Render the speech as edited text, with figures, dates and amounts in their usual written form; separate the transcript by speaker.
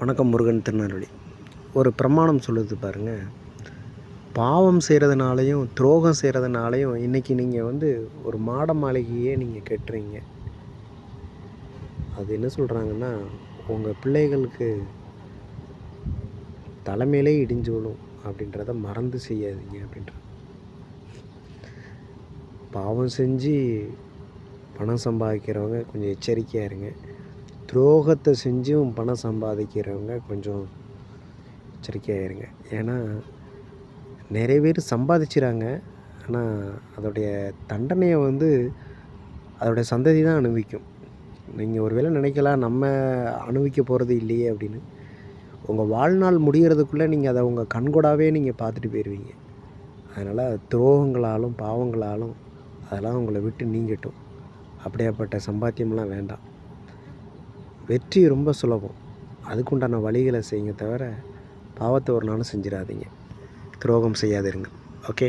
Speaker 1: வணக்கம். முருகன் திருநெல்வேலி. ஒரு பிரமாணம் சொல்லுது பாருங்கள், பாவம் செய்கிறதுனாலையும் துரோகம் செய்கிறதுனாலையும் இன்றைக்கி நீங்கள் ஒரு மாட மாளிகையே நீங்கள் கட்டுறீங்க. அது என்ன சொல்கிறாங்கன்னா, உங்கள் பிள்ளைகளுக்கு தலைமையிலே இடிஞ்சு விழும் அப்படின்றத மறந்து செய்யாதீங்க அப்படின்ற. பாவம் செஞ்சு பணம் சம்பாதிக்கிறவங்க கொஞ்சம் எச்சரிக்கையாக இருங்க. துரோகத்தை செஞ்சும் பணம் சம்பாதிக்கிறவங்க கொஞ்சம் எச்சரிக்கையாக இருங்க. ஏன்னா நிறைய பேர் சம்பாதிச்சுறாங்க, ஆனால் அதோடைய தண்டனையை அதோடைய சந்ததி தான் அனுபவிக்கும். நீங்கள் ஒரு வேளை நினைக்கலாம், நம்ம அனுபவிக்க போகிறது இல்லையே அப்படின்னு. உங்கள் வாழ்நாள் முடிகிறதுக்குள்ளே நீங்கள் அதை உங்கள் கண்கூடாவே நீங்கள் பார்த்துட்டு போயிடுவீங்க. அதனால் துரோகங்களாலும் பாவங்களாலும் அதெல்லாம் உங்களை விட்டு நீங்கட்டும். அப்படியாப்பட்ட சம்பாத்தியம்லாம் வேண்டாம். வெற்றி ரொம்ப சுலபம். அதுக்குண்டான வழிகளை செய்யுங்க தவிர பாவத்தை ஒரு நாளும் செஞ்சிடாதீங்க. துரோகம் செய்யாதிருங்க. ஓகே.